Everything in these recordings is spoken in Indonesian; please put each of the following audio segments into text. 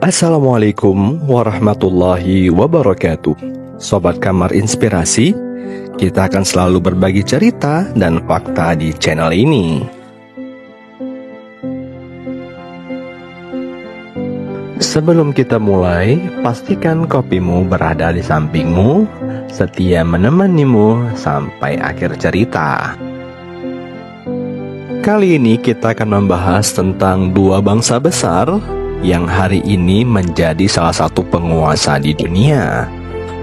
Assalamualaikum warahmatullahi wabarakatuh. Sobat Kamar Inspirasi, kita akan selalu berbagi cerita dan fakta di channel ini. Sebelum kita mulai, pastikan kopimu berada di sampingmu, setia menemanimu sampai akhir cerita. Kali ini kita akan membahas tentang dua bangsa besar yang hari ini menjadi salah satu penguasa di dunia.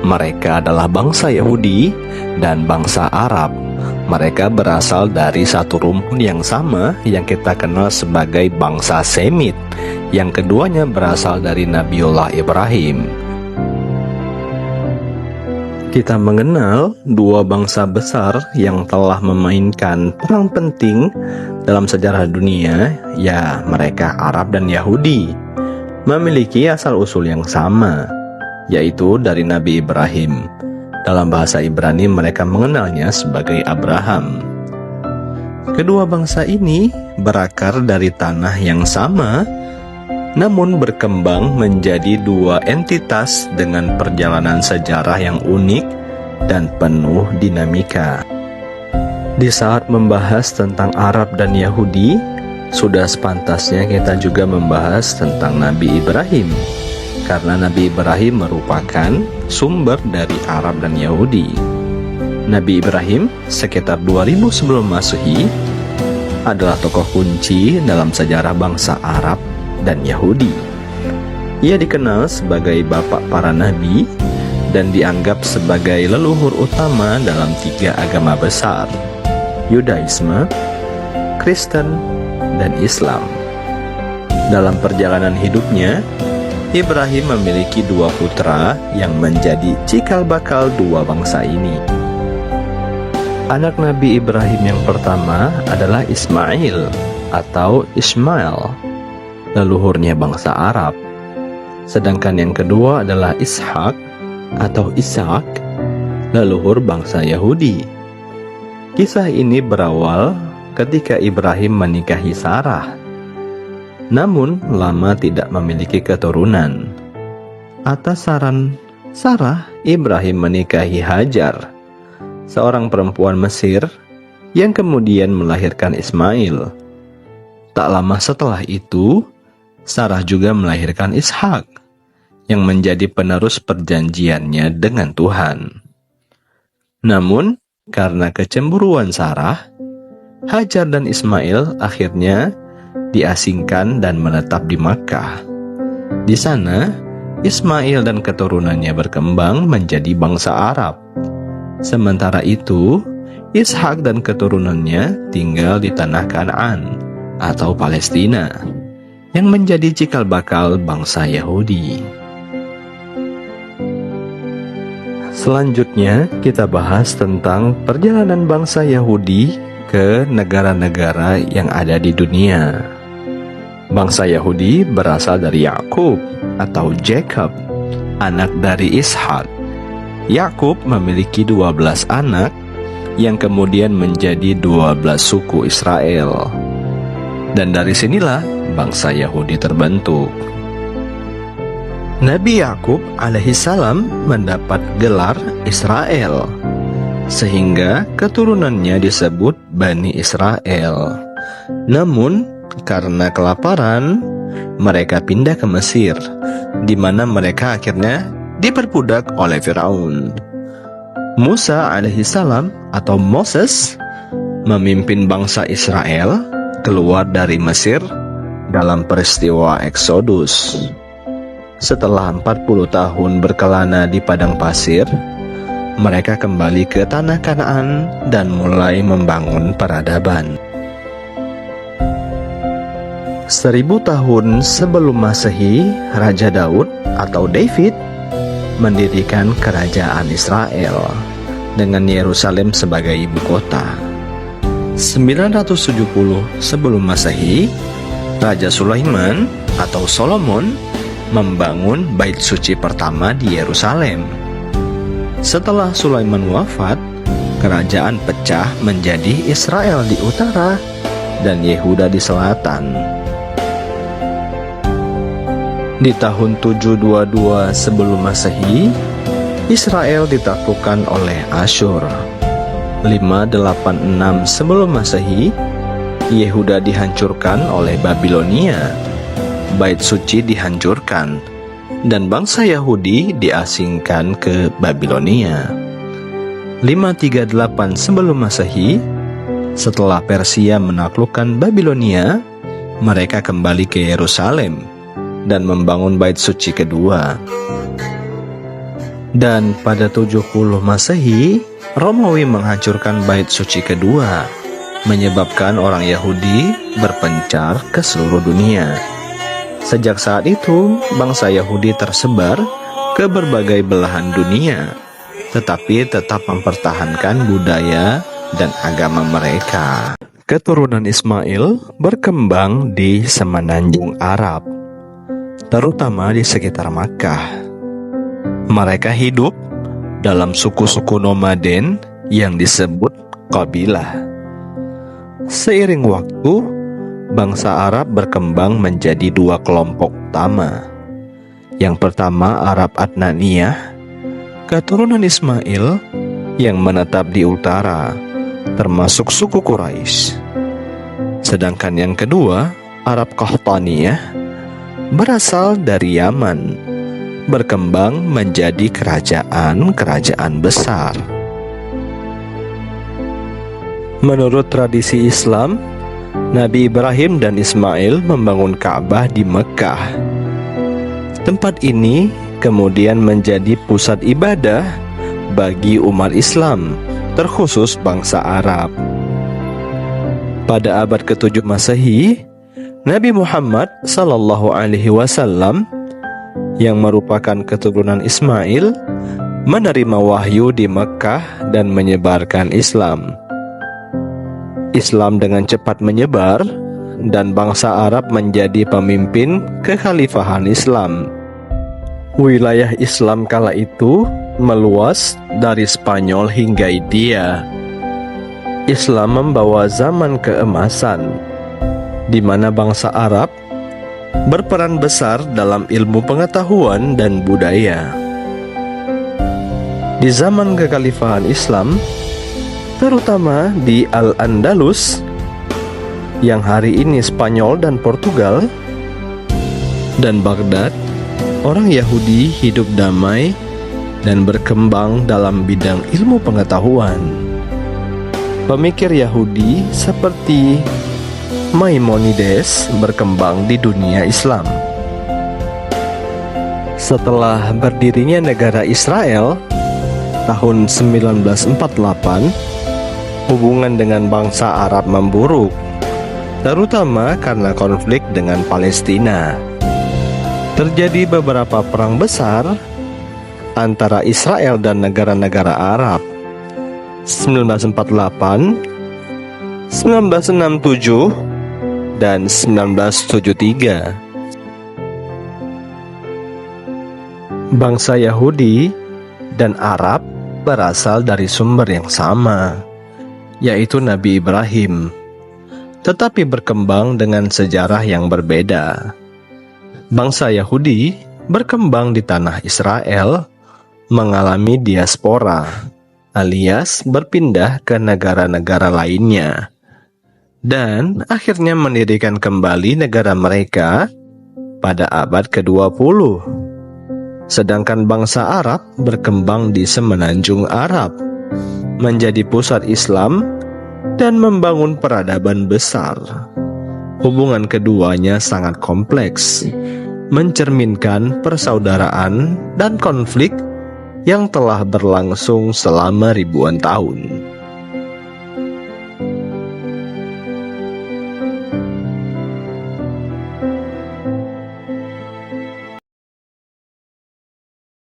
Mereka adalah bangsa Yahudi dan bangsa Arab. Mereka berasal dari satu rumpun yang sama yang kita kenal sebagai bangsa Semit. Yang keduanya berasal dari Nabiullah Ibrahim. Kita mengenal dua bangsa besar yang telah memainkan peran penting dalam sejarah dunia, ya mereka Arab dan Yahudi. Memiliki asal-usul yang sama, yaitu dari Nabi Ibrahim. Dalam bahasa Ibrani mereka mengenalnya sebagai Abraham. Kedua bangsa ini berakar dari tanah yang sama, namun berkembang menjadi dua entitas dengan perjalanan sejarah yang unik dan penuh dinamika. Di saat membahas tentang Arab dan Yahudi, sudah sepantasnya kita juga membahas tentang Nabi Ibrahim, karena Nabi Ibrahim merupakan sumber dari Arab dan Yahudi. Nabi Ibrahim sekitar 2000 sebelum Masehi adalah tokoh kunci dalam sejarah bangsa Arab dan Yahudi. Ia dikenal sebagai bapak para nabi dan dianggap sebagai leluhur utama dalam tiga agama besar, Yudaisme, Kristen, dan Islam. Dalam perjalanan hidupnya, Ibrahim memiliki dua putra yang menjadi cikal bakal dua bangsa ini. Anak Nabi Ibrahim yang pertama adalah Ismail atau Ismail, leluhurnya bangsa Arab. Sedangkan yang kedua adalah Ishak atau Ishak, leluhur bangsa Yahudi. Kisah ini berawal ketika Ibrahim menikahi Sarah, namun lama tidak memiliki keturunan. Atas saran Sarah, Ibrahim menikahi Hajar, seorang perempuan Mesir yang kemudian melahirkan Ismail. Tak lama setelah itu, Sarah juga melahirkan Ishak, yang menjadi penerus perjanjiannya dengan Tuhan. Namun, karena kecemburuan Sarah, Hajar dan Ismail akhirnya diasingkan dan menetap di Makkah. Di sana, Ismail dan keturunannya berkembang menjadi bangsa Arab. Sementara itu, Ishak dan keturunannya tinggal di tanah Kanaan atau Palestina, yang menjadi cikal bakal bangsa Yahudi. Selanjutnya, kita bahas tentang perjalanan bangsa Yahudi ke negara-negara yang ada di dunia. Bangsa Yahudi berasal dari Yakub atau Jacob, anak dari Ishak. Yakub memiliki 12 anak yang kemudian menjadi 12 suku Israel. Dan dari sinilah bangsa Yahudi terbentuk. Nabi Yakub alaihissalam mendapat gelar Israel, sehingga keturunannya disebut Bani Israel. Namun, karena kelaparan, mereka pindah ke Mesir, di mana mereka akhirnya diperbudak oleh Firaun. Musa alaihissalam atau Moses memimpin bangsa Israel keluar dari Mesir dalam peristiwa Eksodus. Setelah 40 tahun berkelana di padang pasir, mereka kembali ke tanah Kanaan dan mulai membangun peradaban. 1000 tahun sebelum Masehi, Raja Daud atau David mendirikan kerajaan Israel dengan Yerusalem sebagai ibu kota. 970 sebelum Masehi, Raja Sulaiman atau Solomon membangun bait suci pertama di Yerusalem. Setelah Sulaiman wafat, kerajaan pecah menjadi Israel di utara dan Yehuda di selatan. Di tahun 722 sebelum Masehi, Israel ditaklukkan oleh Asyur. 586 sebelum Masehi, Yehuda dihancurkan oleh Babilonia. Bait suci dihancurkan, dan bangsa Yahudi diasingkan ke Babilonia. 538 sebelum Masehi, setelah Persia menaklukkan Babilonia, mereka kembali ke Yerusalem dan membangun bait suci kedua. Dan pada 70 Masehi, Romawi menghancurkan bait suci kedua, menyebabkan orang Yahudi berpencar ke seluruh dunia. Sejak saat itu, bangsa Yahudi tersebar ke berbagai belahan dunia, tetapi tetap mempertahankan budaya dan agama mereka. Keturunan Ismail berkembang di semenanjung Arab, terutama di sekitar Makkah. Mereka hidup dalam suku-suku nomaden yang disebut kabilah. Seiring waktu, bangsa Arab berkembang menjadi dua kelompok utama. Yang pertama Arab Adnaniyah, keturunan Ismail yang menetap di utara, termasuk suku Quraisy. Sedangkan yang kedua, Arab Qahtaniyah, berasal dari Yaman, berkembang menjadi kerajaan-kerajaan besar. Menurut tradisi Islam, Nabi Ibrahim dan Ismail membangun Ka'bah di Mekah. Tempat ini kemudian menjadi pusat ibadah bagi umat Islam, terkhusus bangsa Arab. Pada abad ke-7 Masehi, Nabi Muhammad SAW yang merupakan keturunan Ismail menerima wahyu di Mekah dan menyebarkan Islam. Islam dengan cepat menyebar dan bangsa Arab menjadi pemimpin kekhalifahan Islam. Wilayah Islam kala itu meluas dari Spanyol hingga India. Islam membawa zaman keemasan, di mana bangsa Arab berperan besar dalam ilmu pengetahuan dan budaya. Di zaman kekhalifahan Islam, terutama di Al-Andalus, yang hari ini Spanyol dan Portugal, dan Baghdad, orang Yahudi hidup damai dan berkembang dalam bidang ilmu pengetahuan. Pemikir Yahudi seperti Maimonides berkembang di dunia Islam. Setelah berdirinya negara Israel tahun 1948, hubungan dengan bangsa Arab memburuk, terutama karena konflik dengan Palestina. Terjadi beberapa perang besar antara Israel dan negara-negara Arab. 1948, 1967, dan 1973. Bangsa Yahudi dan Arab berasal dari sumber yang sama, yaitu Nabi Ibrahim, tetapi berkembang dengan sejarah yang berbeda. Bangsa Yahudi berkembang di tanah Israel, mengalami diaspora, alias berpindah ke negara-negara lainnya, dan akhirnya mendirikan kembali negara mereka pada abad ke-20. Sedangkan bangsa Arab berkembang di semenanjung Arab, menjadi pusat Islam dan membangun peradaban besar. Hubungan keduanya sangat kompleks, mencerminkan persaudaraan dan konflik yang telah berlangsung selama ribuan tahun.